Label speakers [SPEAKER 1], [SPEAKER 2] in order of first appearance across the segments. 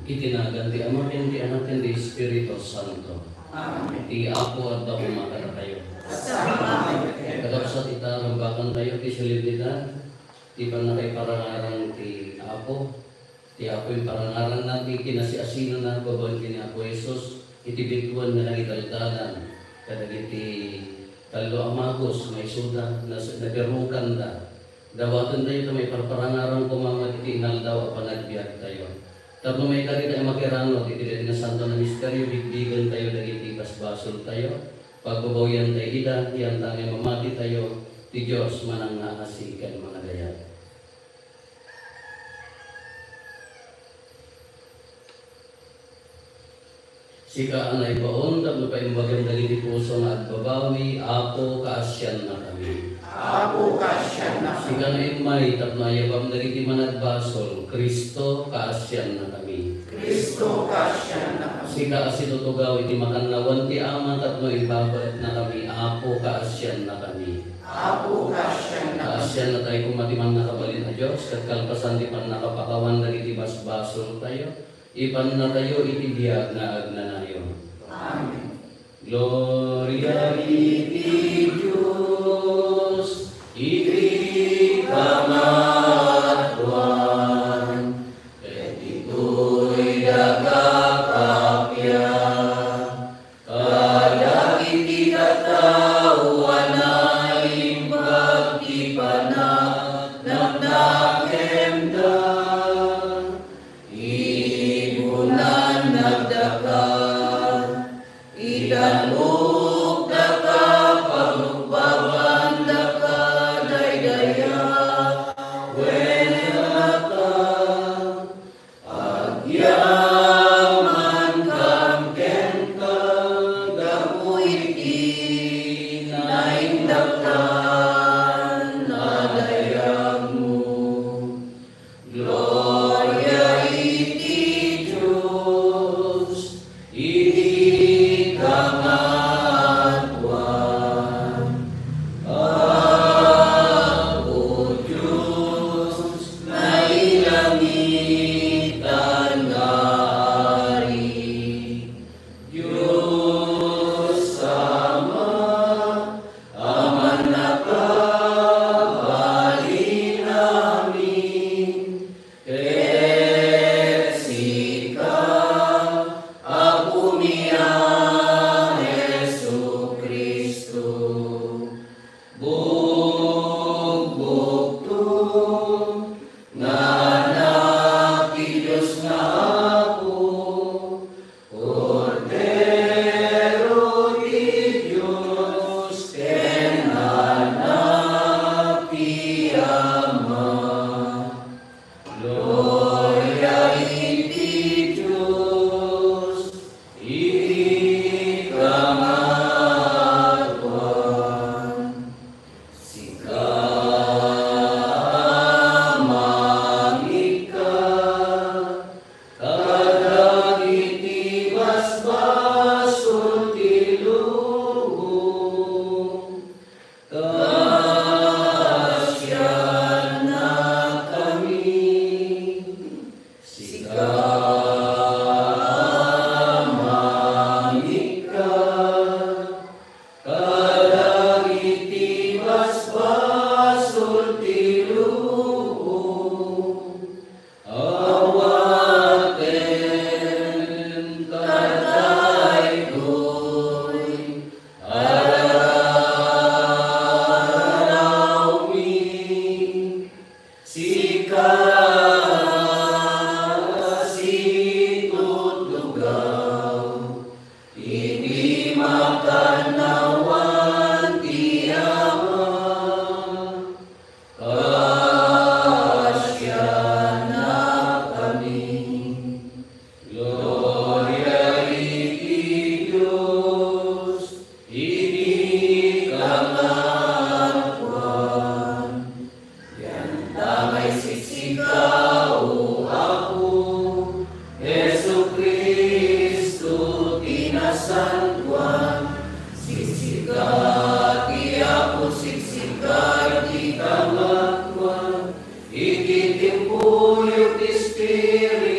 [SPEAKER 1] Itinagan ti Ama ken ti Anak ken ti Espiritu Santo.
[SPEAKER 2] Amen.
[SPEAKER 1] Ti Apo at Damo makara kayo.
[SPEAKER 2] Salamat.
[SPEAKER 1] Kadapsat ita rambakan tayo ti silibdidad. Ti panakay parangarang ti Apo. Ti Apo yung parangarang natin kinasiasino na babawan kini Apo Jesus. Iti bituan na nagitalidadan. Kadagiti talo amagos may suda nagarukan da. Dawatan tayo may parparangarang kumama iti inaldaw a panagbiag tayo. Tapos may kari tayo makirano, titili na santo na misteryo, bigbigan tayo, dagiti basbasol tayo, pagbabawian tayo ida, iyan tayo mamati tayo, ti Diyos manang naasikan mga gaya. Sika anay baon, tapos pa yung bagang dagiti puso nga at babawi, Apo kaasyan na kami.
[SPEAKER 2] Apo kasyan na kami.
[SPEAKER 1] Sika na imay, tapos na yabam dagiti managbasol, Kristo kaasyan na kami.
[SPEAKER 2] Kristo kasyan na kami.
[SPEAKER 1] Sika asinutugaw iti makanlawan ti Ama tapno ibabat na kami. Apo kaasyan na kami.
[SPEAKER 2] Apo kasyan na kami.
[SPEAKER 1] Kaasyan na tayo kumatiman nakabalin na Diyos. Kat kalpasan ti pan nakapakawan na iti basbasol tayo. Ipan na tayo iti biyag na agnanayo.
[SPEAKER 2] Amen.
[SPEAKER 1] Gloria iti Diyos iti kamatuan. Et ito'y nagkakapya. Kaya iti katawan na imbag ti panagnagnakemda. Ibunan nagdakal, itanok daka, panugbaban daka, daydaya, wenata, agyaman kam kenta, dakuiti, naindaktan, nadayamu. Gloria iti Diyos, iti kamatuan. Apo Diyos, na ilangitan nga ari. Diyos Ama, aman nakabali namin. Sika Apo niya Jesu Kristo. Bugbugto nga anak ti Diyos nga Apo. Cordero ti Diyos ken anak ti Ama. Gloria iti Diyos, iti kamatuan. Sika mangika, kadagiti basbasol ti lubong. Kasyan na kami. Sika mangika, kadagiti basbasol ti lubong. Awaten kadaygoy, ararawin. Sika situtugaw, iti makanawan ti Ama. Kasyan na kami. Gloria iti Diyos, iti kamatuan. Yan damay siksika o Apo, Jesu Kristo tinasantuan. Siksika ti Apo, siksika ti kamatuan. Iti timpuyok ti Espiritu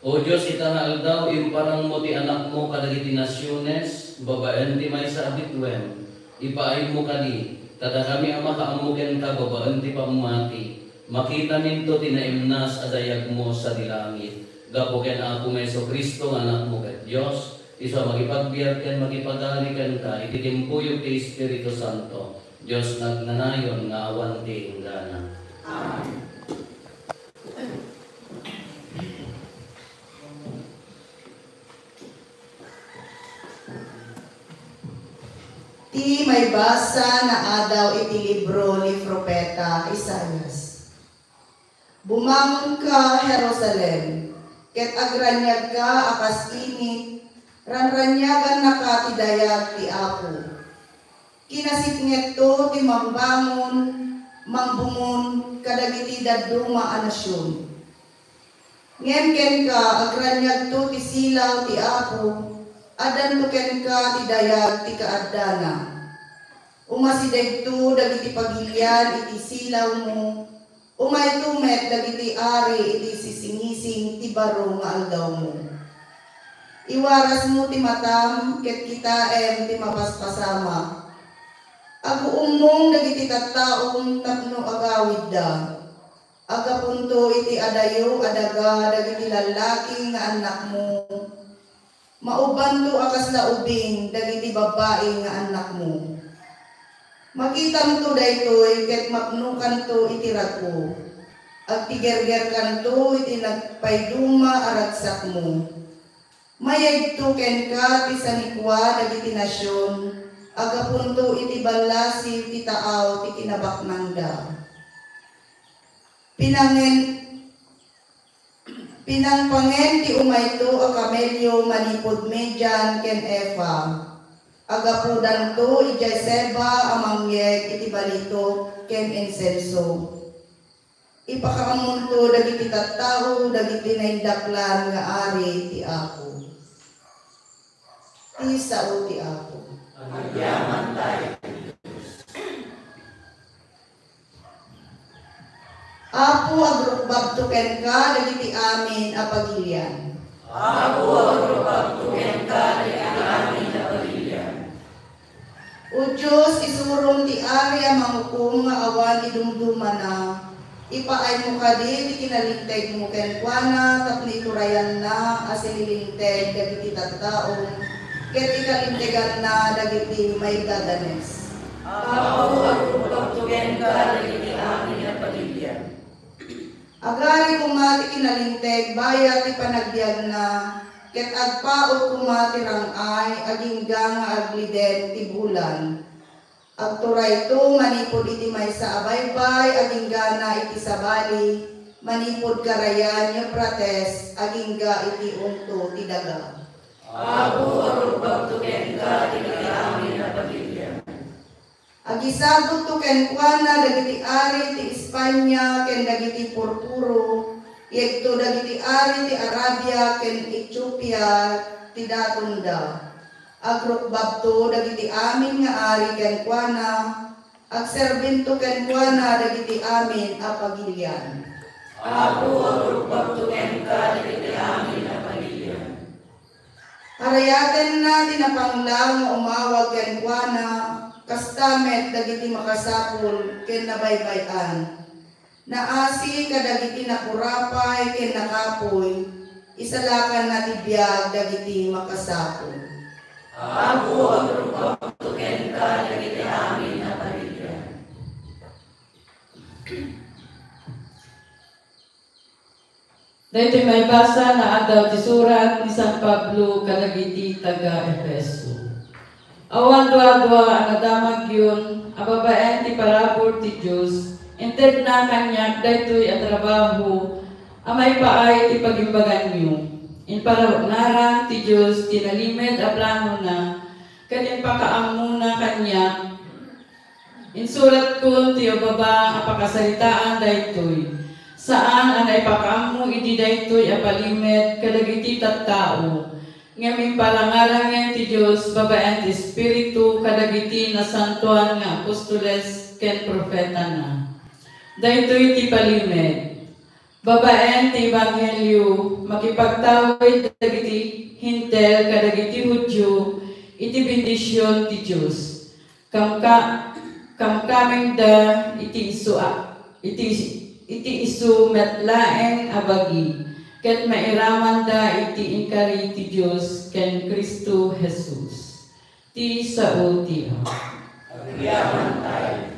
[SPEAKER 1] O Diyos, itanal daw, imparang mo ti anak mo kadagiti nasyones, babaan ti may sa abitwen, ipaay mo kadi, tada kami ang makaamugan ka, babaan ti pamati, makita ninto tinaimnas adayag mo sa dilangit, gapuken ako Meso Kristo, anak mo kat Diyos, isa magipagbiyak ken magipagalikan ka, ititimpuyog ti Espiritu Santo, Diyos nagnanayon nga awan ti inggana.
[SPEAKER 2] Amen.
[SPEAKER 3] Ti may basa na adaw iti libro ni Propeta Isaias. Bumangon ka, Jerusalem, ket agranyag ka akas init, ranranyagan na ka ti dayag ti Apo. Kinasitnget to ti mangbangon, mangbumon, kadagiti daduma a nasyon. Ngem ken ka, agranyag to ti silaw ti Apo, adan tuken ka ti dayag ti kaadana. Umasideg to dagiti pagilian iti silaw mo, umay tumet dagiti ari iti sisingising ti baro nga aldaw mo. Iwaras mo ti matam ket kitaem ti mapaspasama. Aguom mong dagiti tattaong tapno agawid da. Agapunto iti adayo adaga dagiti lalaki nga anak mo. Mauban to akas laubing dagiti babae nga anak mo. Makitam to daytoy ket mapnukan to iti ragko. Agtigerger kan to iti nagpayduma aragsak mo. Mayeg to ken ka ti sanikwa dagiti nasyon. Agapunto iti balasi ti taaw ti kinabaknangda. Pinangpangen ti umayto a kamelyo manipod medyan ken Efa. Agapudan to ijay seba amangyeg iti balito ken insenso. Ipakaamun to dagiti tattao dagiti naindaklan nga ari ti Apo. Ti sao ti Apo.
[SPEAKER 2] Agyaman tayo.
[SPEAKER 3] Apo agrukbab to ken ka dagiti amin a pagilian.
[SPEAKER 2] Ako agrupag tuken ka di amin na pagilian.
[SPEAKER 3] O Diyos, isurong ti ari a mangukum nga awan idumduma na. Ipaay mo ka di kinalinteg mo ken kuana tapni turayan na asililinteg dagiti tattaong ket ikalintegan na dagiti may dadanes.
[SPEAKER 2] Ako agrupag tuken ka di amin na pagilian.
[SPEAKER 3] Agari kumati kinalinteg bayat ti panagbiag na ket agpaot kumati rangay aging nga agliden ti bulan. Agturay to manipod iti maysa abaybay aging gana iti sabali manipod karayan nya prates aging ga iti unto ti daga.
[SPEAKER 2] Ako agrupag tuken ka di amin na pagilian.
[SPEAKER 3] Agisabot to ken kuana dagiti ari ti Espanya ken dagiti purpuro yekto dagiti ari ti Arabia ken Ethiopia ti datunda. Agrukbab to dagiti amin nga ari ken kuana agserbento ken kuana dagiti amin a pagilian.
[SPEAKER 2] Ako agrupag tuken ka di amin na pagilian.
[SPEAKER 3] Harayaten na tinapanglang nga umawag ken kuana kastamet dagiti makasapul ken nabaybayan. Naasi kadagiti nakurapay ken nakapoy, isalakan na tibiyag dagiti makasapul.
[SPEAKER 2] Ako agrupag tuken ka di amin na pagilian.
[SPEAKER 4] Dito may basa na adaw ti surat ni San Pablo kadagiti taga Efeso. Awan dua-dua ang nadamag yun, ababaen ti parabor ti Diyos, inted na kanyak daytoy at trabaho, amay paay ti pagimbagan nyo. In parawaran ti Diyos, tinalimed a plano na, kanin pakaam na kanya. In surat ko ti ababa apakasalitaan daytoy, saan ang naipakaam mo iti daytoy apalimed kadagiti tattao. Ngamin palangarangan ti Diyos, babaen ti Espiritu, kadagiti na santuan nga apostoles ken profeta na. Daytoy ti palimed. Babaen ti Ebanghelyo, makipagtawid dagiti hintel kadagiti Hudyo, iti bendisyon ti Diyos. Kamkaming da iti isu metlaeng abagi, ket mairaman da iti inkari ti Diyos ken Kristo Jesus. Ti sao ti
[SPEAKER 2] Yaman tayo.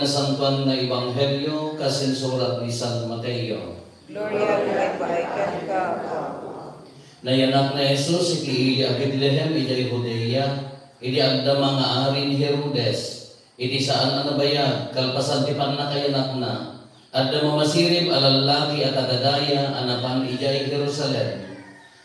[SPEAKER 1] Santuan na Ebanghelyo kasinsurat ni San Mateo.
[SPEAKER 2] Gloria kay paikan ka.
[SPEAKER 1] Nayanak na Jesus iti a Bethlehem iti Judea, iti agda mga arin Herodes, iti saan anabayag kalpasan ti pannakayanak na, adda mamasirib alalaki at agadaya anapan ijay Jerusalem.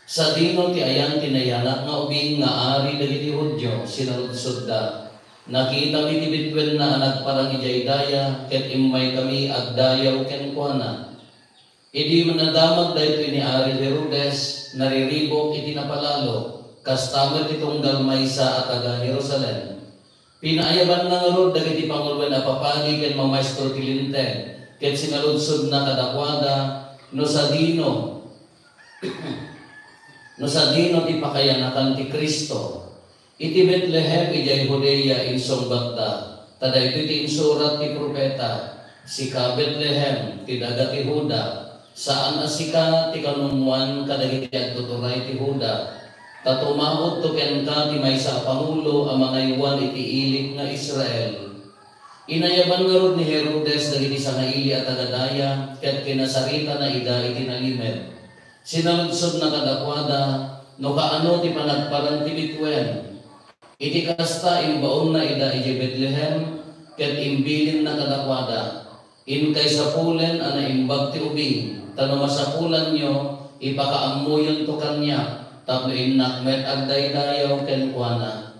[SPEAKER 1] Sa dino ti ayan tinayanak nga ubing nga ari dagiti Hudyo sinaludsod da. Nakita mi ti bitwen na anak parang ijay daya, ket immay kami agdayaw ken kuana. Idi manadamag dayto ni Ari Herodes, nariribok iti napalalo, kastamad itong galmaysa at taga Jerusalem. Pinaayaban na nga rod dagiti pangulwen a papagi ken mamaestro ti linteg, ket sinaludsod na kadakwada no sa dino ti pakayanakan ti Kristo. Iti Bethlehem ijay Judea insong bakda, tadayto ti insurat ti propeta, sika Bethlehem ti daga ti Huda, saan asika ti kanumuan kadagiti agtuturay ti Huda, tatumaot to ken ka ti maysa pangulo a mga iwan iti ilik nga Israel. Inayaban nga rod ni Herodes dagiti sangaili at agadaya, ket kinasarita na ida iti nalimed. Sinaludsod na kadakwada, no kaano ti panagparan ti bitwen. Iti kasta imbaon na ida iti Bethlehem, ket imbilin na kadakwada. In kay sapulen ana imbag ti ubing, tano masapulan nyo, ipakaammuyon to kanya, tapno innakmet agdaydayaw ken kuana.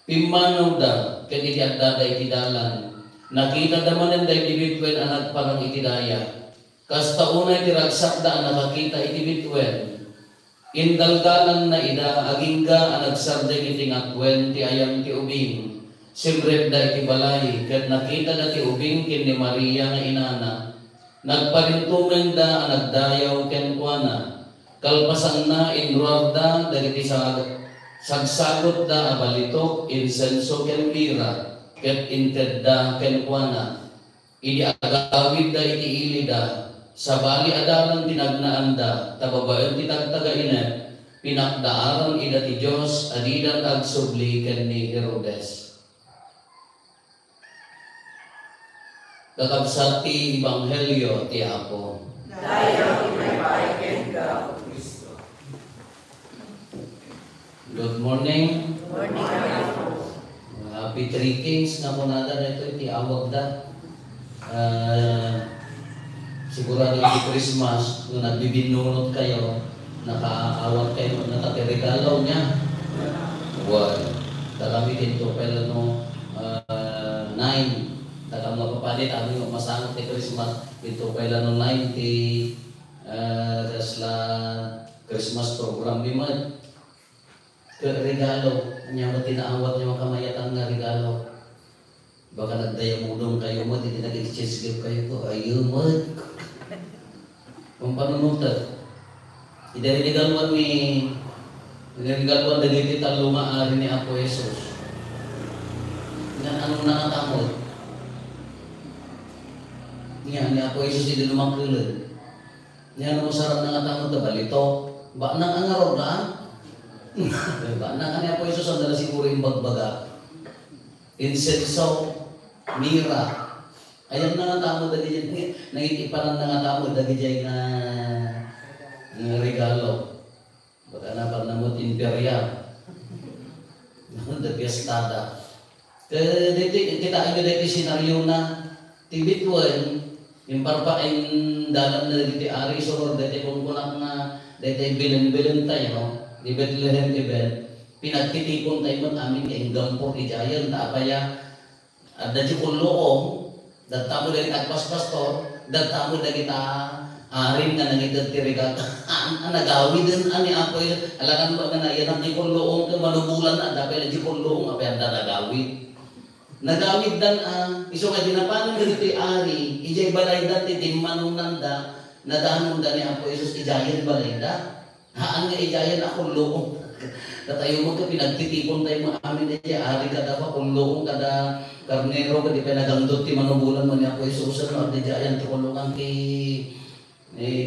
[SPEAKER 1] Pimmanaw da, ket iti agdada iti dalan. Nakita damanen da iti bitwen anak parang iti daya. Kasta unay ti ragsak da nakakita iti bitwen. Indaldalan na ida agingga anagsarday iti ngakwen ti ayang ti ubing. Simrep da iti balay, ket nakita da ti ubing ken ni Maria nga inana. Nagparintumen da anagdayaw ken kuana. Kalpasan na inruar da dagiti sagsagot da abalitok insenso ken mira, ket inted da ken kuana. Idi agawid da iti ilida. Sa bali adalan tinagnaan da, tababayan ti tagtagainet, pinakdaaran ida ti Diyos, adidan agsubli ken ni Herodes. Kakabsat ti Ebanghelyo ti Apo.
[SPEAKER 2] Dayaw may paikan ka, Kristo.
[SPEAKER 1] Good morning.
[SPEAKER 2] Morning ako.
[SPEAKER 1] Happy Three Kings na punada na ito, iti awag da. Sigurado iti Christmas, kung nagbibinunod kayo, nakaawat kayo, nakatirigalaw niya. Well, kami dito, pero no, 9, takang mapapalit, ano yung masangot ni Christmas, dito pala no 9, kasla Christmas program ni Mad. Regalo, niya mo tinaawat niya makamayatan nga regalo. Baka nagdayamudong kayo mo, hindi nag-exchange gift kayo ko, ayun mo. Kung panunutan, idarigaluan ni Nagagawa na dito talo maaari ni Apo Jesus. Nga anong nakatamod? Nga ni Apo Jesus hindi lumakulan. Nga anong sarap nakatamod na balito? Ba nang angaraw na? Ba nang ni Apo Jesus ang dala siguro yung bagbaga. Insenso, mira. Ayun nakatamod na dyan. Nangitipanan nakatamod na dyan na regalo. Baka napag namot imperial. The fiestada. Kaya kita nyo dito senaryo na tibituan, yung parpaing dalam na dito ari, so dito kung kunak na dito bilan-bilan tayo, di Bethlehem event, pinagtitipon tayo mo amin kayong gampo, ijayan, taapaya, dati kong loong, datamo dari pastor, datamo dari kita arin nga nangitag tirigat, nagawi din ani Apo Jesus, alakan ba na yan ang jikong loong, manubulan na, dapat ang jikong loong, apa yung nagawid. Nagawid dan iso nga dinapanan nga dito ari, ijay balay dati timmanong nanda, nadahanon da ni Apo Jesus, ijayan balay da. Haan nga ijayan akong loong. Katayo mo ka, pinagtitipon tayo mo amin na ari kada pa, kung loong kada karnero, kada pinagandot ti manubulan mo ni Apo Jesus, at ijayan ti kulungan ki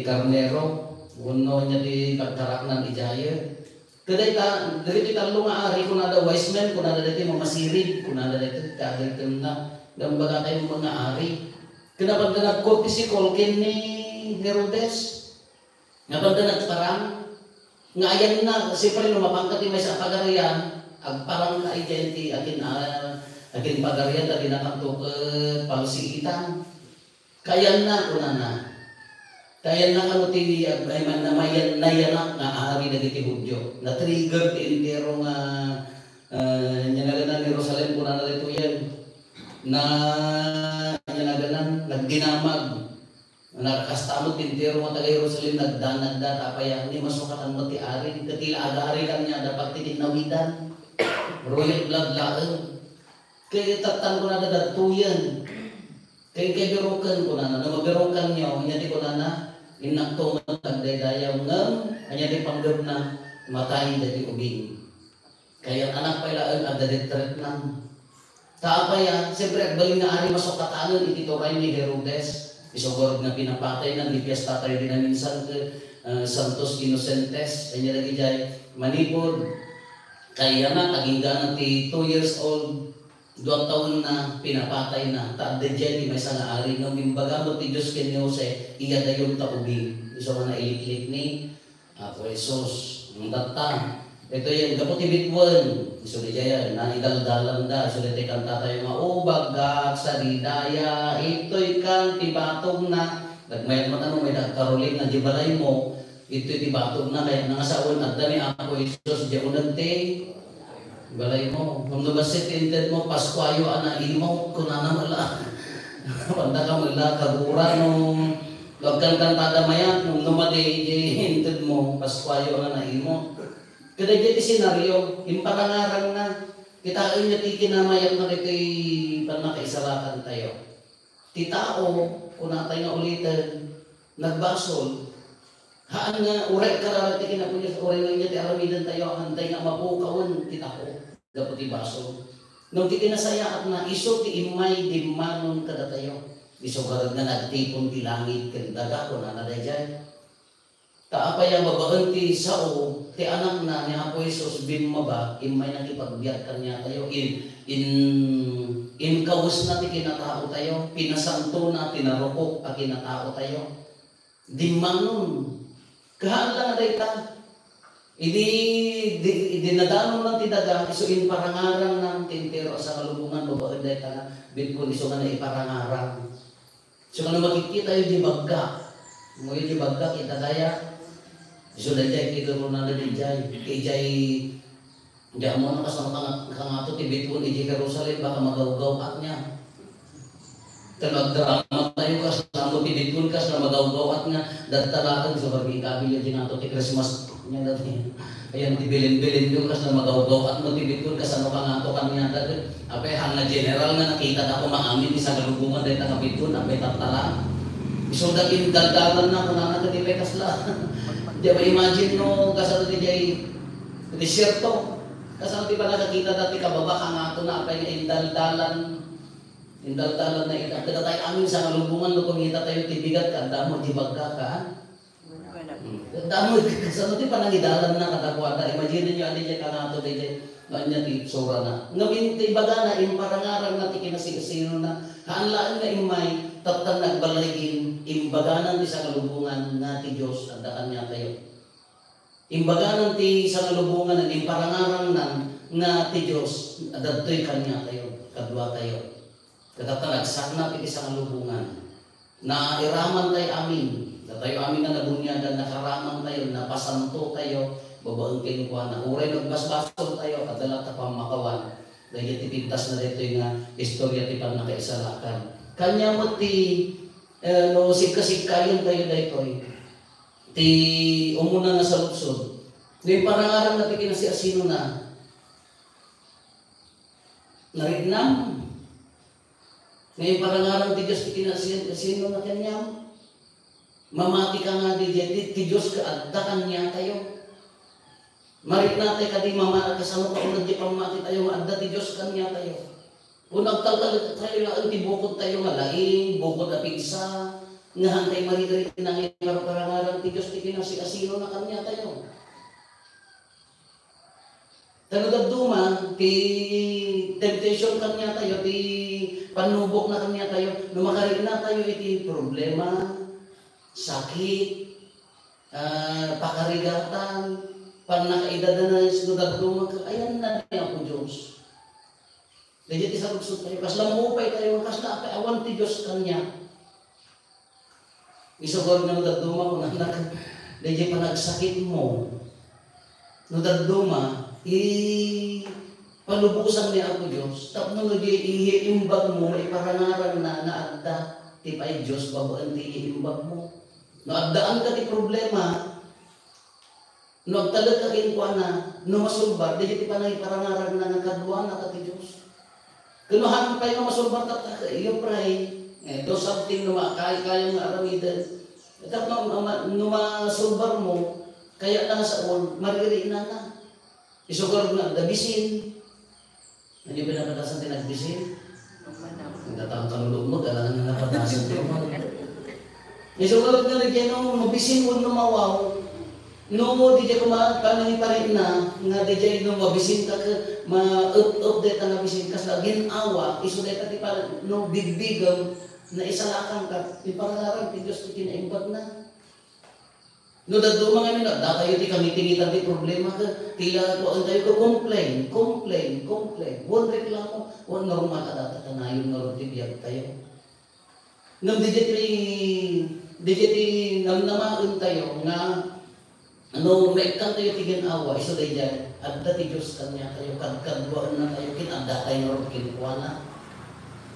[SPEAKER 1] karnero, uno niya di pagtarak ng ijayan. Kadai dari kita lunga ari kung nada wise men, kung nada dito mamasirid, kung nada dito kagalitan na gambaga tayo mga ari. Kenapa nagkopi si Kolkin ni Herodes? Nga nagparang? Nga ayan na, siyempre lumapangkat may sa pagarian, agparang ka identity, akin pagarian, dati nakanto ka pangsigitan. Kaya na, kunana. Kaya na kano ti ay man namayan nayanak nga ari dagiti Hudyo. Na trigger ti entero nga nyalaganan ni Jerusalem kuna na dito yan. Na nyalaganan nagdinamag. Nakastamot ti entero nga taga Jerusalem nagdanag da tapaya ni masukatan mo ti ari katila agari kan niya dapat ti tinawidan. Royal blood laeng. Kaya tatan ko na dadatuyan. Kaya berokan ko na maberokan niyo nya di ko na inakto magdaydayaw ngam anya di panggap na matay dati ubing. Kaya anak pa ilaan ada detret nang taapaya siyempre baling na ari masok katanon iti toray ni Herodes isogorod na pinapatay ng lipias tatay din na minsan ke Santos Inocentes kanya lagi jay manipod kaya na agingganan ti 2 years old 2 taon na pinapatay na taadde dyan may isang ari no mimbaga mo ti Diyos ken ni Jose iya dayon ta ubing iso nga nailiklik ni Apo Jesus ang data ito yung kapot ibitwan iso di jaya na idaldalan da iso di kanta tayo nga bagak sa didaya ito'y kan tibatong na nagmayat mo tanong may nagkaroling na di balay mo ito'y tibatong na kaya nangasawon at dani Apo Jesus di unagte balay mo, kung nabasit inted mo, Paskwayo ana imo, kunana mala. Panda ka mala, kagura nung wagkan kantada mayat, nung numade inted mo, Paskwayo ana imo. Kada dyan senaryo, yung parangarang na, kita niya tikinamayat na kito'y panakaisalakan tayo. Titao, kung natay nga ulitan, nagbasol, haan nga, uray kararati kinapunyas, uray nga niya, ti aramidan tayo, hantay nga mapukawan, titao. Dapat ibaso. Nung ti kinasayaan na iso ti imay di manon kada tayo. Iso karag na nagtipon ti langit ken daga ko na nadayjay. Kaapay ang babaan ti sao ti anak na ni Apo Jesus binmaba imay nagipagbiag kanya tayo in kawus na ti kinatao tayo pinasanto na tinarupok a kinatao tayo. Di manon. Kahaan lang dayta. Dinadanon ng tidaga, isuin parangarang ng tintero sa kalubungan, babae dahil ka na, bitkon iso nga na iparangarang. So kung makikita yung di bagga, mo yung di bagga, kita daya, iso na dyan, kita mo na dyan, ijay, diyan mo na kasama kangato, tibitkon, ijay Jerusalem, baka magawgaw at niya. Magdrama tayo kas, namo tibitkon kas na magawgaw at nga, datalakan, so pag-ikabil yung dinato, ti Christmas, niya dati. Ayan, tibilin-bilin yung kas na magawgaw at matibit ko kas ano ka nga ito kanina dati. Apay, hang na general nga nakita na ako maamin isang galubungan dahil nakapit ko, apay tatala. Isong dating daldalan na kung nakakatipay kas la. Di ba imagine no, kasano di jay Iti siyerto, kasama ti pa nakakita dati kababa ka nga ito na apay nga indaldalan na ita. Kada tayo amin sa kalubungan no kung hita tayo tibigat ka, damo di bagka ka. Damo kasama ti pa nangidalan na kadakwada. Imagine niyo ani niya ka nga ito kanya ti sura na. Ngamin ti baga na imparangarang na ti kinasino na haanlaan nga imay taptan nagbaligin imbaganan ti sa kalubungan na ti Diyos at daan niya tayo. Imbaganan ti sa kalubungan at imparangarang na ti Diyos at dato'y kanya tayo, kadwa tayo. Kataptan nagsakna ti sa kalubungan na iraman tayo amin. Na tayo amin na nabunyagan, nakaraman tayo, napasanto tayo, babaang kinukuha na uray nagbasbasol tayo at dalat na pamakawan. Dahil tipintas na dito yung istorya ti pang nakaisalakan. Kanya mo ti no sikasikayon tayo dito ti umuna na sa lutsod. Ngayon parangaran natin kinasiasino na narinam. Ngayon parangaran ti Diyos ti kinasiasino na kanyang mamati ka nga di Diyos ka adda kanya tayo. Marit natin ka di mamati kasama ka unad di pamati tayo adda ti Diyos kanya tayo. Kung nagtaltal tayo nga ang tibukod tayo nga laing, bukod na pigsa, nga hantay marigarit na ngayon parangaran ti Diyos ti kinasiasino na kanya tayo. Tanudagduma, ti temptation kanya tayo, ti panubok na kanya tayo, lumakarin na tayo iti problema, sakit, pakarigatan, pag nakaidada na sinudagduma, ayan na niya po Diyos. Dahil ti sa lugsod tayo, kas lamupay tayo, kas na awan ti Diyos kanya. Isugor nga nudagduma ko na dahil pa nagsakit mo, nudagduma, palubusan niya ako Diyos. Tapos nung iimbag mo, iparangaran na naagda, ti pa'y Diyos, babaan ti iimbag mo. Naagdaan ka ti problema, nagtalag ka kinuha na, numasulbar, dahil ti pa nang iparangaran na nagkadwa na ka ti Diyos. Kunuhan pa yung masulbar ka, you pray, do something na kaya mga aramidan. Tapos numasulbar mo, kaya na sa all, maririin na. Isugor na, dabisin. Ano yung pinapatasan din nagbisin? Nagtatang kalulog mo, kailangan na napatasan din mo. Isugor na rin no, mabisin mo lumawaw. No, di dyan kumakanangin pa rin na, nga di dyan no, mabisin ka, ma-update ang nabisin ka sa ginawa, isuday ka di pa, no, bigbigam, na isalakan ka, di parangaran, di Diyos di kinaimbag na. No, dadto mga nila, datayo ti kami tinitan di problema ka, tila ko ang tayo ko complain. Huwag reklamo, huwag normal ka data ka na yung narotibiyag tayo. Nung digiti namnamaan tayo nga, ano, maikan tayo ti ginawa, iso day dyan, adda ti Diyos kanya tayo, kadkadwaan na tayo, kinadda tayo na kinukuha na.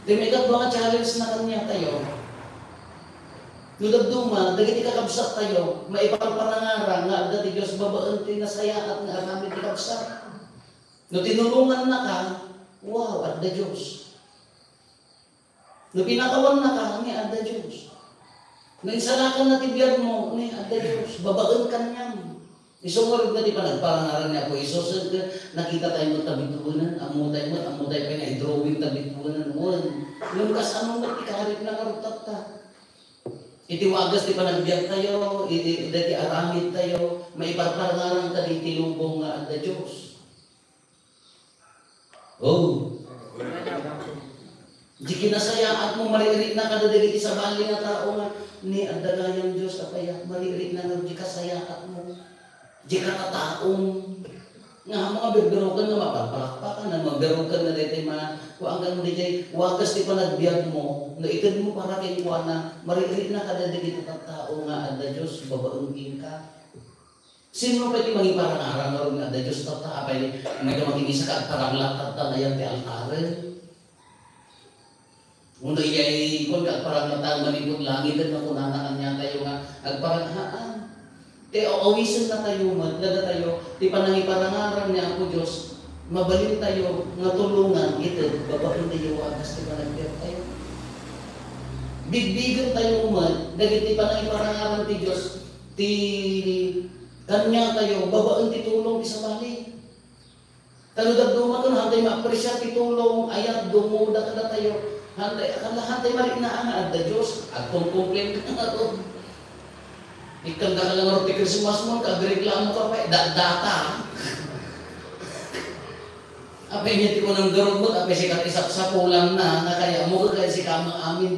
[SPEAKER 1] Di may kadwa nga challenge na kanya tayo, nudagduma, dagiti kakabsat tayo, maipaparangarang nga adda ti Diyos babaan ti nasayaat nga agamit ti kabsat. No tinulungan na ka, wow, adda Diyos. No pinakawan na ka, ni adda Diyos. No insalakan na ti biyag mo, ni adda Diyos, babaan kanyang. Isungurog na ti pa nagparangaran niya ako, Isos, nakita tayo mo tabitunan, amutay pa nga i-drawing tabitunan, yung kasanong na ikarip na karutat ta. Itiwagas di pa nagbiyak tayo, dati aramid tayo, maipaparangaran ka di tilubong nga adda Diyos. Oh! Di kinasayaan mo, maririk na kadadagiti sa bali nga tao nga, ni adda gayang Diyos apaya, maririk na nga di kasayaan mo. Di katataong, nga mga berberokan na mapapalakpakan, na magberokan na dito kung hanggang mo dito, wagas di pa nagbiyak mo, na itad mo para kayo na, maririt na kadadagiti ng tao nga adda Diyos, babaungin ka. Sino pa iti magiparangaran nga rin nga adda Diyos tata, apay nagkamagingisa ka at paranglat tata na yan ti altaren. Kung iyay, kung paranglat manipot langit, na kunanakan niya tayo nga, agparanghaan. Te awisan na tayo, madlada tayo, di pa nangiparangaran niya ako Diyos, mabalin tayo, nga tulungan, ito, babahin tayo, wagas, di pa nagbiyak tayo. Bigbigan tayo umad, dagit di pa nangiparangaran ti Diyos, ti Kanya tayo, babaan titulong sa bali. Taludad duma ka, hantay ma-appresya titulong, ayat dumuda ka na tayo. Hantay marinaan na adda Diyos. At kung complain ka na ito, ikan ka lang roti Christmas mo, kagreklamo ka pa, data. Apay niya ti ko ng garod mo, apay sikat isak sa pulang na kaya mo ka kaya si kamang amin.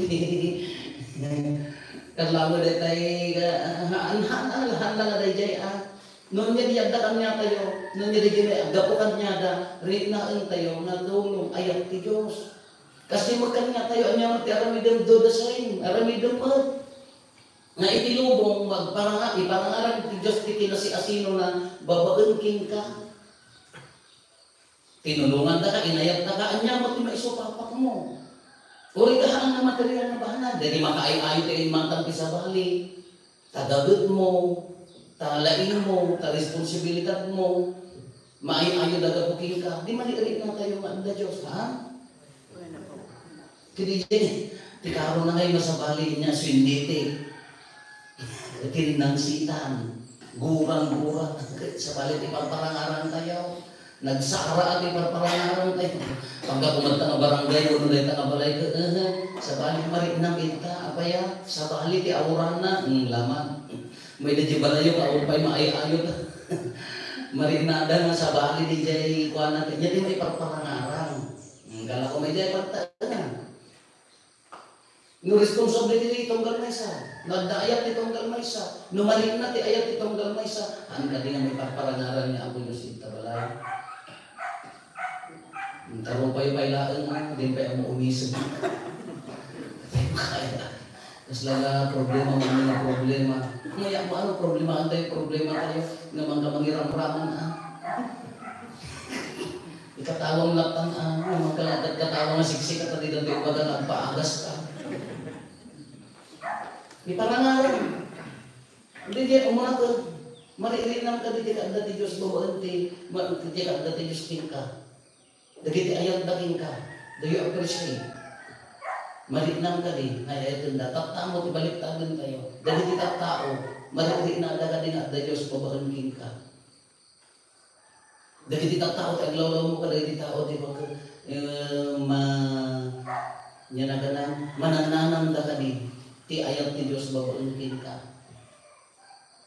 [SPEAKER 1] Karlamo day tayo, han lang day jay Noon niya diyagdakan niya tayo, noon niya di gapukan niya da, rinaan tayo, nagulong, ayat ti Diyos. Kasi makan niya tayo, anya mati aramidam do da sain, aramidam mo. Nga itilubong, iparangaran ti Diyos ti kinasi asino na babaan king ka. Tinulungan ka, inayat na ka, anya mati maisupapak mo. Uri kahaan na material na bahanan, dahil makaay-ayo tayo yung matang sa bali, tagagot mo, talain mo, responsibilidad mo, maayo dagapukin ka, di maliit na tayo maanda Diyos, ha? Kaya di karo na kayo sa bali niya, swindite, kinangsitan, gurang-gurang, sa bali di parparangaran tayo, nagsara at iparparangaran tayo. Pagka pumunta ng barangay, uno na ita kabalay ka, sa bali marinam ita, apaya, sa bali ti auran na, laman. May najibalayo ka, upay maayayot. Marinada nga sa bali di jay kuha natin, yan di may parparangaran. Kala ko may jay partagan. No responsibility itong galmaysa, nagdaayat itong galmaysa, numalin na ti ayat itong galmaysa, hanggang di nga may parparangaran niya ako yung sita balay. Tarong pay-paylaan mo, din pa mo umisip. Tapos lala, problema mo mga problema. Ngayon mo, ano problema? Antay problema tayo nga mga mangiram-raman. Ikatawang latan, mga katawang na siksik at dito tayo baga nagpaagas ka. Di parangaran. Hindi diya, umuna ka. Maririnam ka di ka dati Diyos bawaan di ka dati Diyos king ka. Dagiti ayat daking ka, do you appreciate? Malinang ka din, ay tanda, tapta mo, tibalik tagan tayo. Dagiti tao, mariri na daga din at da Diyos pabakanking ka. Dagiti tao, taglawlaw mo ka, dagiti tao, di ba ka, manananam da ka din, ti ayat ni Diyos pabakanking ka.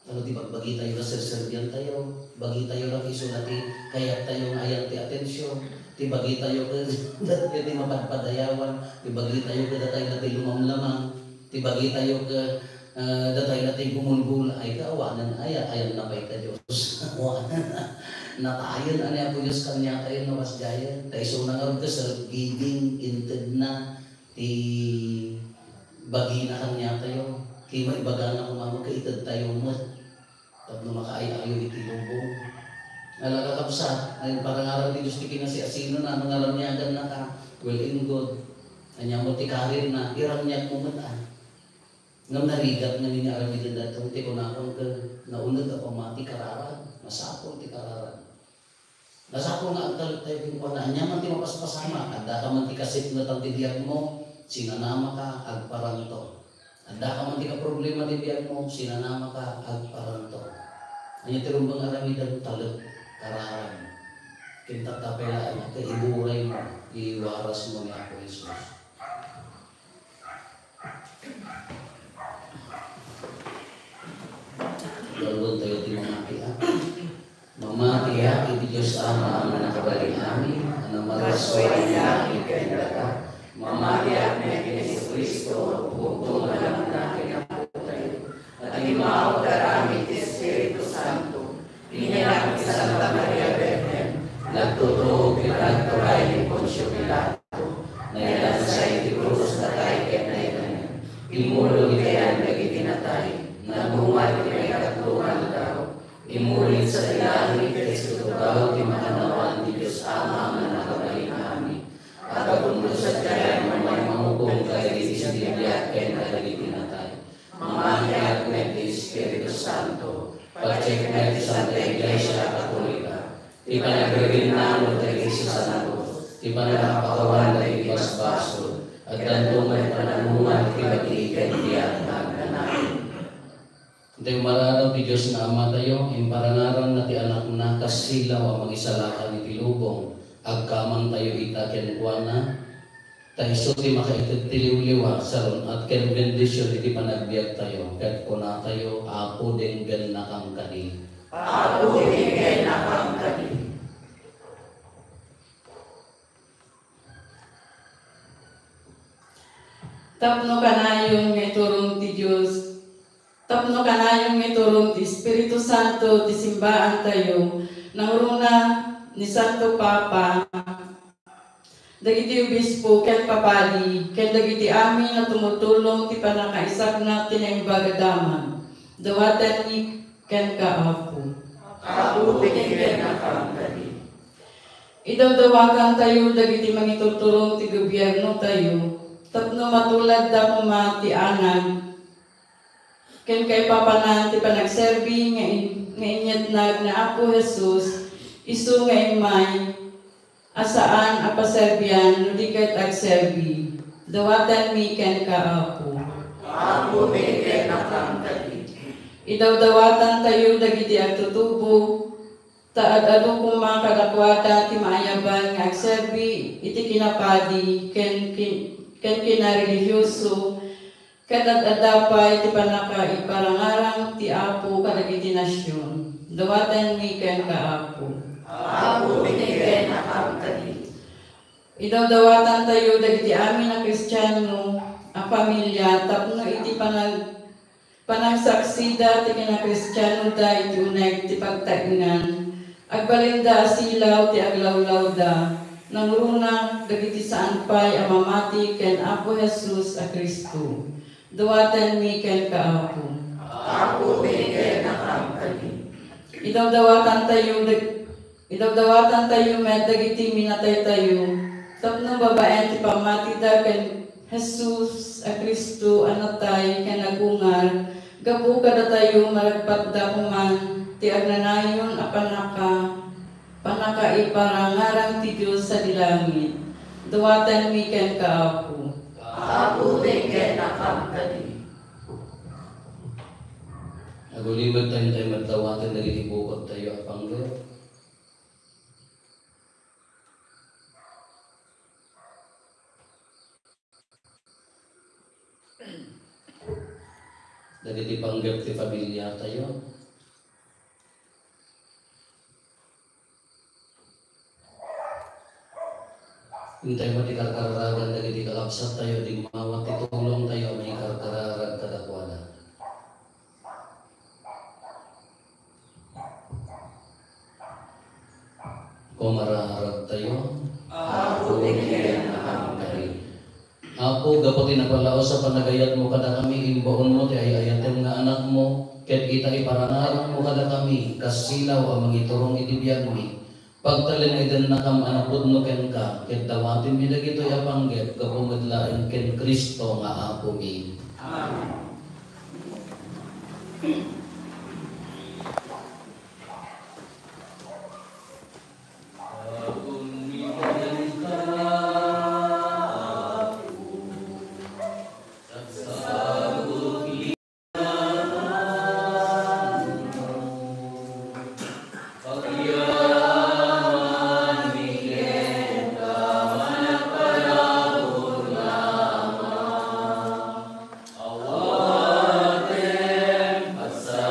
[SPEAKER 1] Ano di bagi tayo na serserbian tayo, bagi tayo na isulati, kaya tayo ng ayat ti atensyon. Ti bagi tayo ka dati mapadpadayawan, ti bagi tayo ka datay dati lumamlamang, ti bagi tayo ka datay dati gumulgul, ay kaawanan ayan na pay ka Diyos. Natayon ani ako Diyos kanya tayo na wasgayan. Tayo so nangarod ka sa giving inted na ti bagi na kanya tayo. Kaya may baga na kumamag kaitad tayo mo. Tapos makaay-ayo itilubong. Nalakakapsa, ay parangaran ni Diyos ti kinasi asino na, nangaramyagan na ka, well and good. Anya mo ti karir na, iramnyag mo mata. Ngam narigat nga niya aramidan dato, ti kunakon ka, naunod ako mati kararan, masapol ti kararan. Nasapol nga ang talit tayo kung na, anya man ti mapaspasama, ada ka man ti kasit na tagtidiyag mo, sinanama ka, agparanto. Ada ka man ti ka problema ti biyag mo, sinanama ka, agparanto. Anya ti rumbang aramidan talit. Kararan, kinta tapelaan na iburay mo, iwaras mo ni ako Jesus. Dalawang tayo di mamati Mamati iti Diyos Ama ang nakabalik namin, ang marasway niya ang ikaindaga. Mamati na Yesu Kristo, bugtong alam natin ang putay. At imaw darami ti Espiritu Santo, Inilang ti Santa Maria Virgen, nagtutuog pinagturay ni Poncio Pilato, na ilansay ti krus na tayo kenay-kenay. Imulog ikayan nagitinatay, nagungal ti may katulungan daw. Imulit sa ilalim ti Kristo daw, ti makanawan ti Diyos Ama na nakabalik namin. At abundo sa tiyan mo may mamugong kay ti Biblia ken nagitinatay. Mamahayag na ti Espiritu Santo, pag-check na ito sa Iglesia Katolika, di pa nagre-rinamo tayo sa Santo, di pa nakapakawan tayo ibas-baso, at dantungan pananungan kibatigan diyan ang namin. Ito'y mararaw ti Diyos na Ama tayo, imparanaran na ti anak na kasilaw ang mag-isalakan ni Tilubong, agkamang tayo ita kenkwana, tayo ti makaitid tiliw-liwa saron at ken bendisyon iti panagbiag tayo, ket kuna tayo, ako denggan na kang kani.
[SPEAKER 2] Ako denggan na kang kani.
[SPEAKER 4] Tapno kanayong may turong ti Diyos, tapno kanayong may turong ti Espiritu Santo, ti simbaan tayo, nang runa ni Santo Papa, dagiti obispo, ken papadi, ken dagiti amin na tumutulong ti panakaisak na tinaimbagadaman, dawatan ni ken kaapo.
[SPEAKER 2] Ako denggan na kang kani.
[SPEAKER 4] Idawdawakan tayo dagiti mangitutulong ti gobyerno tayo, tapno matulad da kuma ti anag, ken kay papanan ti panagserbi nga inyatnag na Apo Jesus, isu nga imay, asaan apaserbian no di ket agserbi, dawatan mi ken kaapo.
[SPEAKER 2] Ako denggan na kang kani.
[SPEAKER 4] Idawdawatan tayo dagiti agtutubo, taad-ado kuma kadakwada ti maayaban nga agserbi, iti kinapadi, ken kinarelihiyoso, kadad-adapay ti panakaiparangarang ti Apo kadagiti nasyon, dawatan mi ken kaapo.
[SPEAKER 2] Ako denggan na kang kani.
[SPEAKER 4] Idawdawatan tayo dagiti amin na Kristiyano, ang pamilya, tapno iti panagsaksida ti kina-Kristiyano da iti uneg ti pagtaingan, agbalinda silaw ti aglawlaw da, nang runa dagiti saan pay amamati ken Apo Jesus a Kristo, dawatan mi ken kaapo.
[SPEAKER 2] Ako denggan na kang kani.
[SPEAKER 4] Idawdawatan tayo met dagiti minatay tayo, tapno babaen ti pamati da ken Jesus a Kristo anatay ken nagungar, gapu kada tayo malagpat da kuman ti agnanayon a panakaiparangarang ti Diyos sa dilangit, dawatan mi ken kaapo.
[SPEAKER 2] Ako denggan na kang kani.
[SPEAKER 1] Agulimod tayo magdawatan dagiti bukod tayo apangger. Dagiti panggap ti pamilya tayo. Hintay mo ti karkararan dagiti kalapsat tayo, di mawat ti tulong tayo, may karkararan kadakwada. Kung maraharap tayo,
[SPEAKER 2] Ako denggan na kang kani.
[SPEAKER 1] Apo, gapatin na palao sa panagayat mo kada kami, imbaon mo ti ayayatem nga anak mo, ket kita iparangaran mo kada kami, kasilaw ang mangiturong itibiyag mi. Pagtalin idan na kam anapod no ken ka, ket dawatin mi dagitoy apangget, kapumadlaen ken Kristo nga Apo mi.
[SPEAKER 2] Amen.
[SPEAKER 1] Sa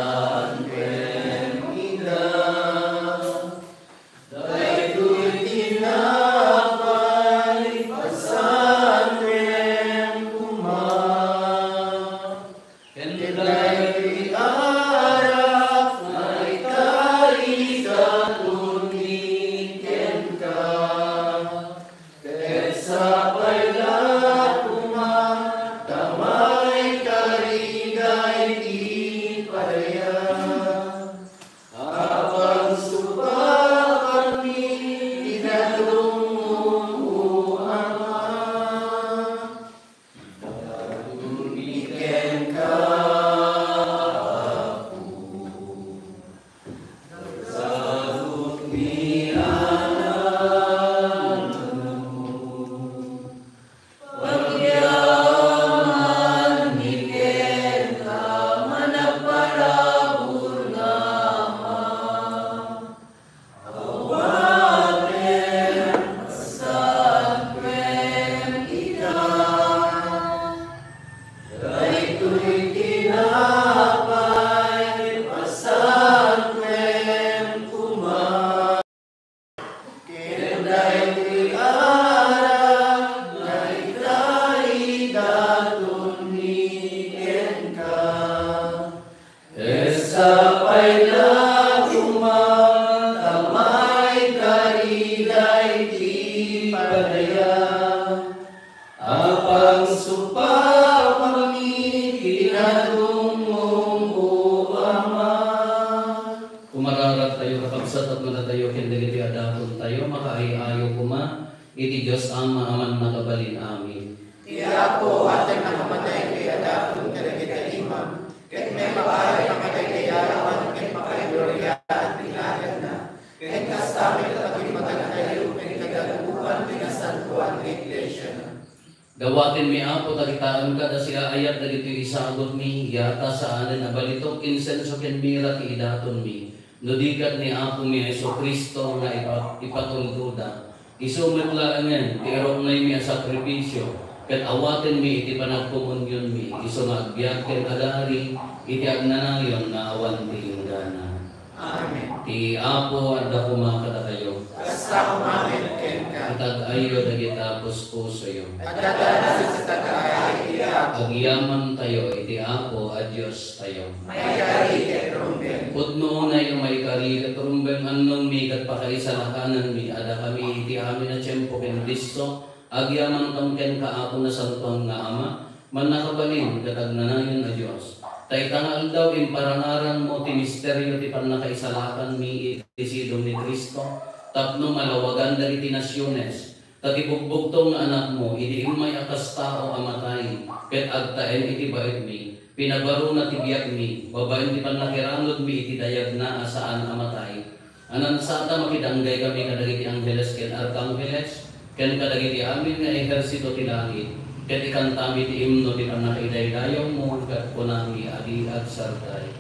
[SPEAKER 1] Kumararat tayo kapagsa at manatayo kendagiti adapon tayo makaayayo kuma iti Diyos Ama aman nakabalin amin.
[SPEAKER 2] Tiya po atay nakamatay kay adapon kadagiti imam, ket may makaay kamatay kay arawan, ket makaigorya at pinagad na, ket kastami katabi matanatayo, ket kagagupan pinasantuan ng iglesia na.
[SPEAKER 1] Gawatin mi apo tagitaan ka da sila ayat dagiti isagot mi yata sa anen na balitok insenso ken mira ti idaton mi. Nudikat ni apo mi Hesus Kristo nga ipatulduda. Isumetlaangan ti erok ngay mi a sakripisyo ket awaten mi iti panagkomunyon mi. Isu magbiag ken adari iti agnanayon nga awan ti yungdana.
[SPEAKER 2] Amen.
[SPEAKER 1] Ti apo adda kumakada kayo.
[SPEAKER 2] Kasta umamin ken ka.
[SPEAKER 1] Itag-ayo dagita puspuso yo.
[SPEAKER 2] Adadana sa tagaay tiya.
[SPEAKER 1] Agyaman tayo iti apo a Dios tayo.
[SPEAKER 2] May kari ket rumben.
[SPEAKER 1] Pudno na yung may kari ket rumbeng annong mi ket pakaisalakanan mi ada kami iti amin na tiyempo ken Kristo. Agyaman kam ken kaako na sangtong nga Ama man nakabalin ket agnanayon a Dios. Taytangal daw in parangaran mo ti misteryo ti pannakaisalakan mi iti sidom ni Kristo. Tapno malawagan dagiti nasyones. Tatibugbugtong nga anak mo, iti imay akas tao amatay, ket agtaen iti bait mi, pinabaro na ti biyak mi, babaen ti pannakiranod mi iti dayag na asaan amatay. Anan sata makidanggay kami kadagiti angheles ken arkangheles, ken kadagiti amin nga ehersito ti langit, ket ikantami ti imno ti pannakaidaydayaw mo, ket kunami adi at sartay.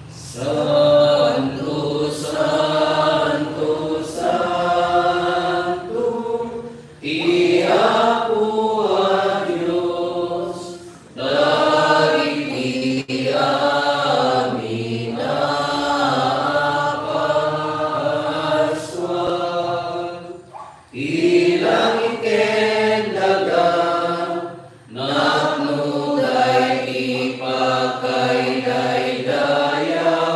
[SPEAKER 1] Santo, Santo, Santo, Iyapo a Diyos, dagiti amin napaswan, ilang ken daga, naknuday ipagkaiday-daya.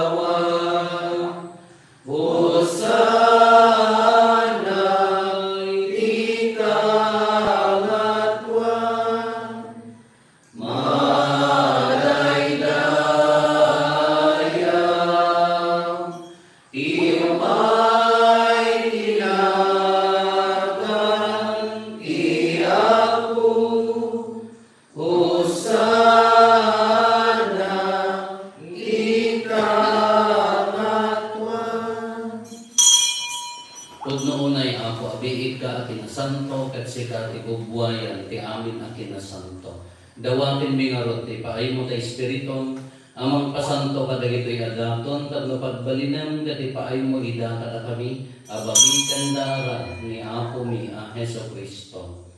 [SPEAKER 1] Dawatin mi nga rot ti paaymo ta espiriton amang pasanto kadagitoy adaton tapno pagbalinem dati paaymo ida kada kami abagikan dara ni apo mi a Hesus Kristo.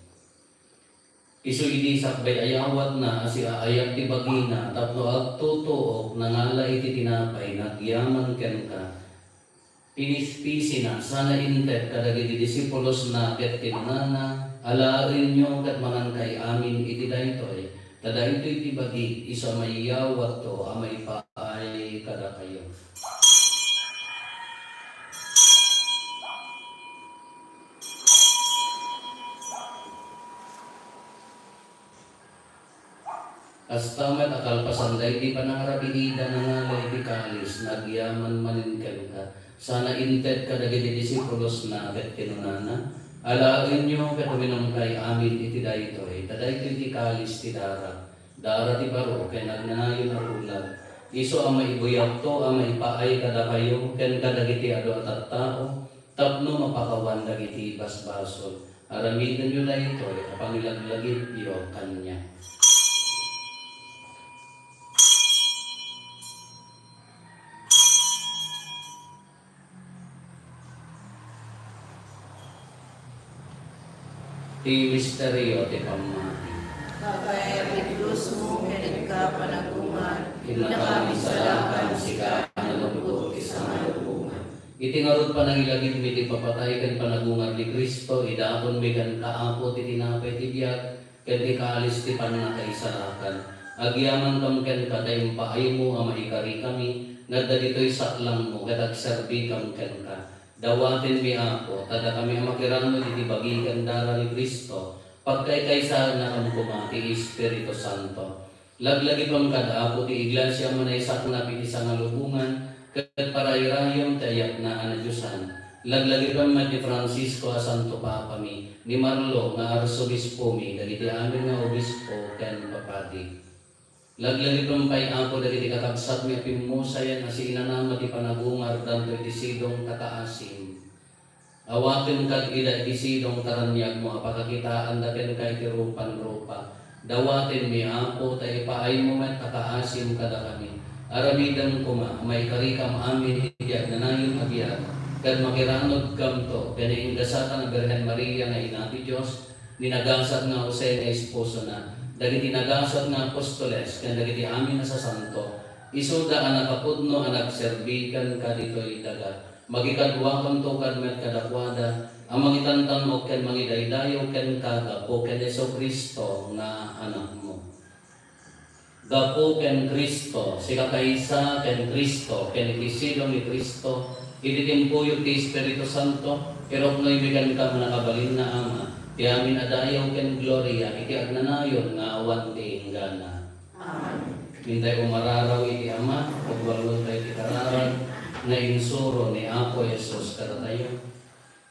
[SPEAKER 1] Isu idi sakbay ayawat na asi aayat ti bagina tapno agtutuok nangala iti tinapay nagyaman ken ka. Pinispisi na sana intet kadagiti disipulos na ket kinunana alaarin nyo kat mangan kay amin iti daytoy. Tada ito iti bagi isa mayawat to amay paay kada kayo. Astamat akal pasanday di panangarabihida nangalay di kalis nagyaman maninken ka. Sana intet kadagiti disipulos na ket kinunana alain nyo katuminom kay amin iti daytoy, taday iti kalis ti dara, dara ti baro, kay nagnanayon na ulag. Iso ang maibuyag to, ang maipaay kada kayo, ken kadagiti ado at tao, tapno mapakawan dagiti basbasol. Aramidan nyo daytoy, apangilaglagit iyo kanya. Ti misteryo ti pamati.
[SPEAKER 2] Kagaya Diyos mo, kaya ka panagungan,
[SPEAKER 1] Kinakamisalakan si ka nalubog isang nalubungan. Itingarod pa ng ilagid mi ti papatay ken panagungar ni Kristo, idakon mi kan kaapo ti tinapay ti biag, ken ti kaalis ti panakaisarakan. Agyaman kam ken kadayong paayo mo ang maikari kami, ngadda dito'y saklang mo, ket agserbi kam ken ka. Dawatin mi ako, tada kami ang makirano iti bagigan dara ni Kristo, pagkay-kaysa na kam kumati Espiritu Santo. Laglagi pang kadaapo ti iglesia manaysak na piti sa ngalubungan, ket parayrayom tayak na anadyosan. Laglagi pang ni Francisco a Santo Papa mi, ni Marlo nga arsobispo mi, dagiti amin nga obispo ken papadi. Laglagi pang pay ako dagiti kakabsat mi pimusayan as inanama ti panagungar danto iti sidong kataasim. Awaken kag ida iti sidong karanyag mo apakakitaan daken kay ti rupan-rupa. Dawatin mi ako tayo paay mo met kakaasim kada kami. Aramidan ko may karikam amin iti agnanayon abiyag. Kad makiranod kam to, kani ingasatan ng Birhen Maria nga ina ti Dios, ninagasat nga Jose nga esposo na. Dagiti nagasat nga apostoles, ken dagiti amin na sa santo, isuda ang nakapudno ang nagserbikan ka dito'y dagat. Magikadwa kam to kad met kadakwada, ang mangitantan mo ken mangidaydayo ken kagapo ken Hesus Kristo nga anak mo. Gapo ken Kristo, sika kaysa ken Kristo, ken isilong ni Kristo, ititimpuyo ti Espiritu Santo, iroknoy bigan ka nakabalin na Ama. Ti amin adayaw ken gloria, iti agnanayon nga awan ti inggana.
[SPEAKER 2] Amen.
[SPEAKER 1] Mintay umararaw iti Ama, pagwalon tayo ti kararan, na insuro ni Apo Jesus karatayo.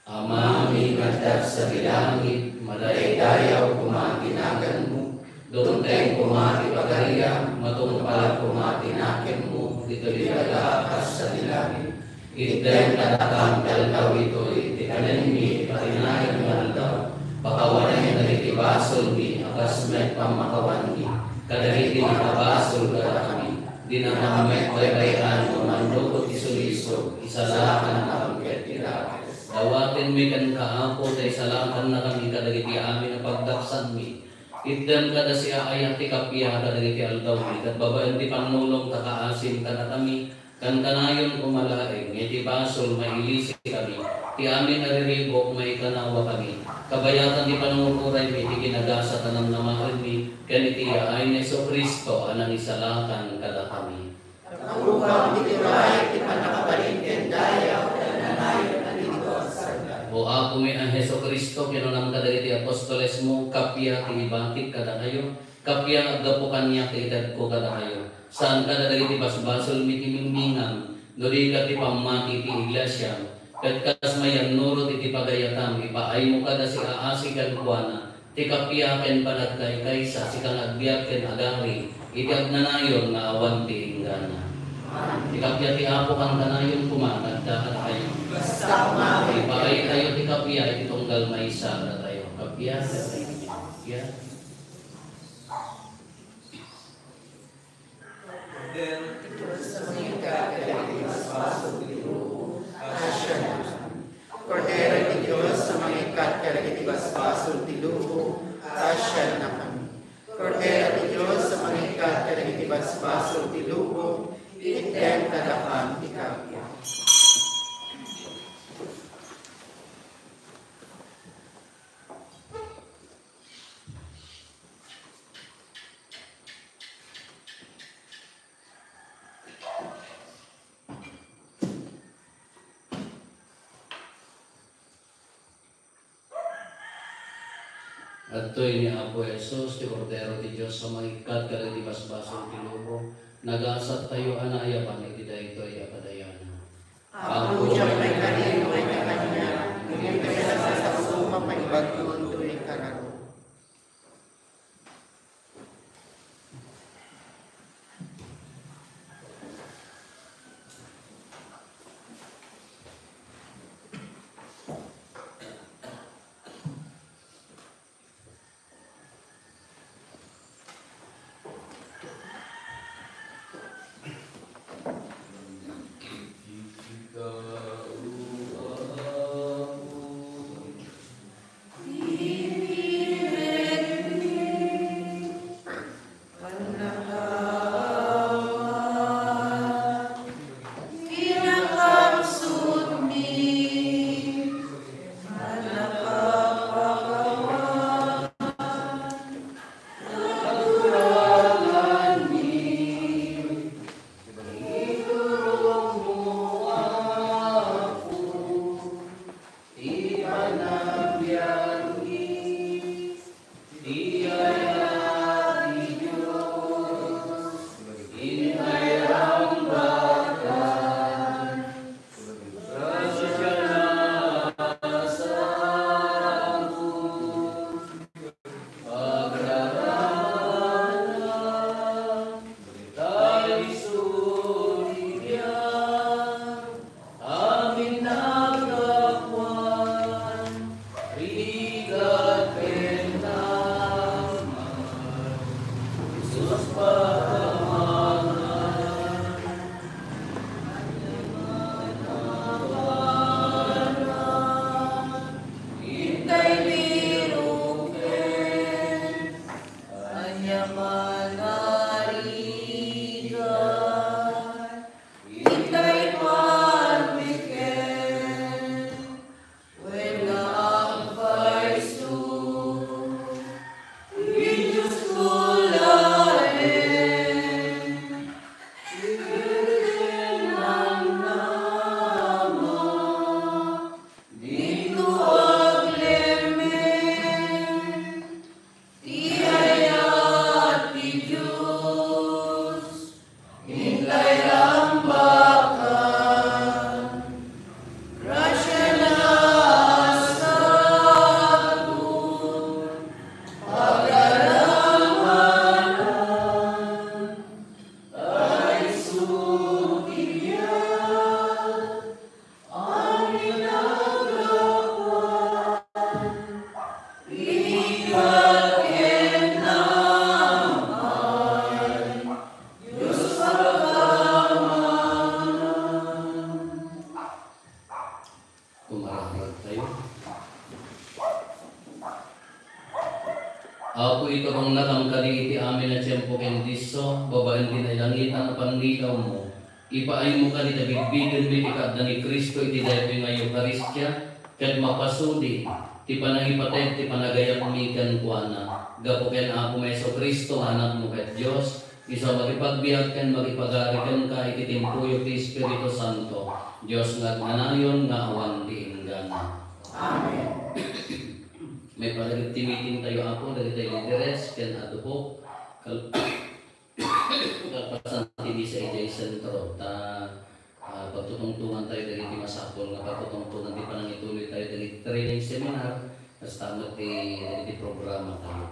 [SPEAKER 1] Ama, mingadad sa bilangit, madaydayaw kumatinagan mo, doon tayong kumati pagariya, matungpal kumatinakin mo, dito dilalakas sa dilangit. Iteng katakang daldaw ito, iti kanenmi, patinayan maldaw, pakawanan na itibasol mi, akas met pamakawan mi, kadagiti nakabasol kada kami, dinamamet baybayan mo, mandukot isuliso, isalakan na kami ketirakas. Dawatin mi kan kaapo, tay salakan na kami kadagiti amin na pagdaksan mi, itdem kada siya ayat ti kapya kadagiti aldaw mi, kat babaen ti panulong kakaasim kada kami, kan kanayon kumalaing, iti basol mailisi kami, ti amin nariribok may kanawa kami, kabayatan ti panunguray mi, ti ginagasa tanang namarin mi, ken iti ay ni Hesus Kristo, anang isalakan kada kami.
[SPEAKER 2] Ang di kiray, ti panakabalin ken dayaw, nanayon na dito sa
[SPEAKER 1] O ako mi ang Hesus Kristo, kinunam kadagiti apostoles mo, kapya ti ibatik kada kayo, kapya agapukan niya ti itad ko kada kayo. Saan ka dagiti basbasol mi ti mingmingan, dodi ka ti pamati ti iglesia, ket kas mayan nurot iti pagayatam, ipaay mo kada si aasi kan kuana, ti kapya ken panagkay kaysa si kang agbiag ken agari, iti agnanayon nga awan ti inggana. Ti kapya ti apo kang kanayon kumanagda ka tayo.
[SPEAKER 2] basta kumati.
[SPEAKER 1] Ipaay tayo ti kapya, iti tunggal maysa na tayo. Kapya, kapya.
[SPEAKER 2] Cordero di Diyos sa mga ikat kalagiti basbasol ti lubo, asya na kami. Cordero di Diyos sa mga ikat kalagiti basbasol ti lubo, item kadakan ti kapya.
[SPEAKER 1] At to'y ni Apo Jesus, ti Cordero ti Diyos sa magikat kalagiti basbasol ti lubo, nagasat tayo anayapan iti daytoy apadayanan.
[SPEAKER 2] Ako siya may kanino ay kanya, ngunit kaya sa suma paibagyon tuloy kararo.
[SPEAKER 1] Apo ito rong nakamkali iti amin na tiyempo kendiso, babaen din ay langitan na panligaw mo. Ipaay mo ka ni tabigbigan mo ikadda ni Kristo iti daytoy nga Eukaristya, ket mapasudi, ti panangipatay, ti panagayap mikan kuana. Gapo ken ako Meso Kristo, anak mo ket Diyos, isa makipagbiag ken makipagarikan ka iti timpuyo ti Espiritu Santo. Diyos nga nganayon nga awan ti inggana.
[SPEAKER 2] Amen.
[SPEAKER 1] May palagit timiting tayo ako, dali tayo lideres, ken ato po, kalpasan tini sa ijay sentro, pagtutungtungan tayo dali masapol nga pagtutungtungan di pa nang ituloy tayo dali training seminar, basta mo di programa tayo.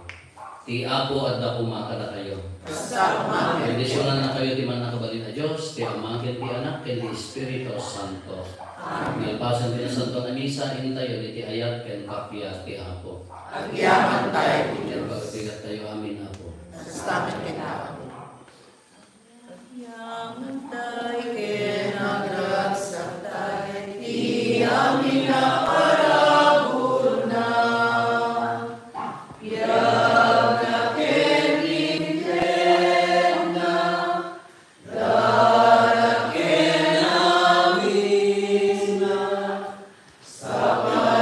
[SPEAKER 1] Ti Apo at dako makada kayo.
[SPEAKER 2] Basta umamin.
[SPEAKER 1] Bendisyonan na kayo ti man nakabalin na Diyos, ti Ama ken ti Anak ken ti Espiritu Santo. Nalpasan din ang Santo na Misa, intayo ni ti ayat ken kapya ti Apo.
[SPEAKER 2] At yaman tayo.
[SPEAKER 1] Diyan pagbigat tayo, amin Apo.
[SPEAKER 2] Sa amin kinawa.
[SPEAKER 3] Yang